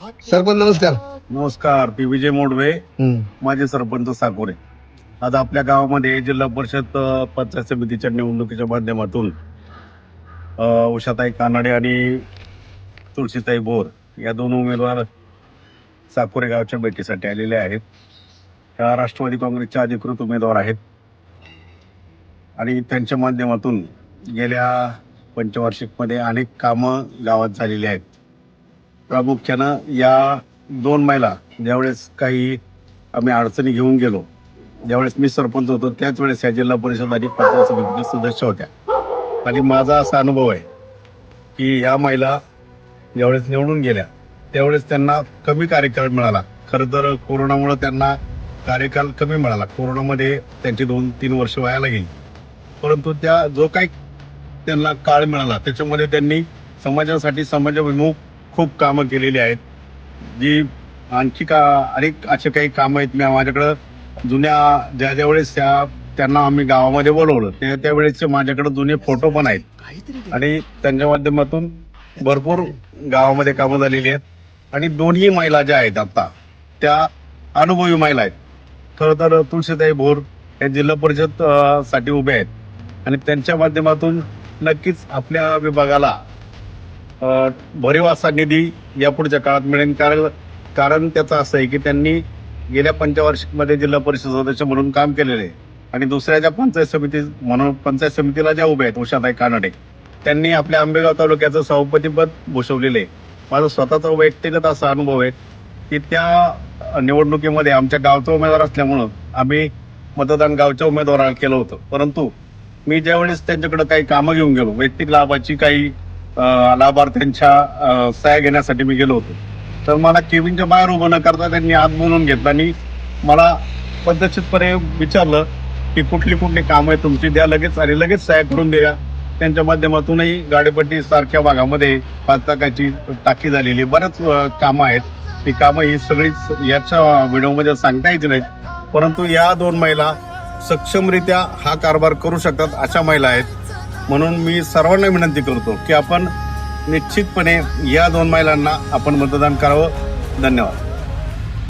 सरपंच नमस्कार. नमस्कार. मी विजय मोडवे, माजी सरपंच साकोरे. आज आपल्या गावामध्ये जिल्हा परिषद पंचायत समितीच्या निवडणुकीच्या माध्यमातून उषाताई कानडे आणि तुळशीताई भोर या दोन उमेदवार साकोरे गावच्या भेटीसाठी आलेले आहेत. ह्या राष्ट्रवादी काँग्रेसच्या अधिकृत उमेदवार आहेत आणि त्यांच्या माध्यमातून गेल्या पंचवार्षिकमध्ये अनेक कामं गावात झालेली आहेत. प्रामुख्यानं या दोन महिला ज्यावेळेस काही आम्ही अडचणी घेऊन गेलो, ज्यावेळेस मी सरपंच होतो त्याच वेळेस या जिल्हा परिषद आणि पंचायत समितीचे सदस्य होत्या. आणि माझा असा अनुभव आहे की या महिला ज्यावेळेस निवडून गेल्या त्यावेळेस त्यांना कमी कार्यकाळ मिळाला. खरं तर कोरोनामुळे त्यांना कार्यकाळ कमी मिळाला. कोरोनामध्ये त्यांची 2-3 वर्ष वायाला गेली. परंतु त्या जो काही त्यांना काळ मिळाला त्याच्यामध्ये त्यांनी समाजासाठी समाजाभिमुख खूप कामं केलेली आहेत. जी आणखी अनेक असे काही कामं आहेत. माझ्याकडं जुन्या ज्या वेळेस त्यांना आम्ही गावामध्ये बोलवलं त्यावेळेसचे माझ्याकडे जुने फोटो पण आहेत आणि त्यांच्या माध्यमातून भरपूर गावामध्ये कामं झालेली आहेत. आणि दोन्ही महिला ज्या आहेत आता त्या अनुभवी महिला आहेत. खरं तर तुळशीताई भोर या जिल्हा परिषद साठी उभ्या आहेत आणि त्यांच्या माध्यमातून नक्कीच आपल्या विभागाला भरीव असा निधी यापुढच्या काळात मिळेल. कारण त्याचं असं आहे की त्यांनी गेल्या पंचवार्षिकमध्ये जिल्हा परिषद सदस्य म्हणून काम केलेलं आहे आणि दुसऱ्या ज्या पंचायत समितीला ज्या उभ्या आहेत उषाताई कानडे त्यांनी आपल्या आंबेगाव तालुक्याचं सभापतीपद भूषवलेलं आहे. माझा स्वतःचा व्यक्तिगत असा अनुभव आहे की त्या निवडणुकीमध्ये आमच्या गावचा उमेदवार असल्यामुळं आम्ही मतदान गावच्या उमेदवाराला केलं होतं. परंतु मी ज्यावेळेस त्यांच्याकडे काही कामं घेऊन गेलो, वैयक्तिक लाभाची काही लाभार्थ्यांच्या सह्या घेण्यासाठी मी गेलो होतो, तर मला केबिनच्या बाहेर उभं न करता त्यांनी आत बोलून घेतलं आणि मला पद्धतशीरपणे विचारलं की कुठली कामं आहे तुमची, द्या लगेच आणि लगेच सह्या करून द्या. त्यांच्या माध्यमातूनही गाडेपट्टी सारख्या भागामध्ये 5 टाकाची टाकी झालेली बऱ्याच कामं आहेत. ती कामं ही सगळीच याच्या व्हिडिओमध्ये सांगता यायची नाहीत. परंतु या दोन महिला सक्षमरित्या हा कारभार करू शकतात अशा महिला आहेत. म्हणून मी सर्वांना विनंती करतो की आपण निश्चितपणे या दोन महिलांना आपण मतदान करावं. धन्यवाद.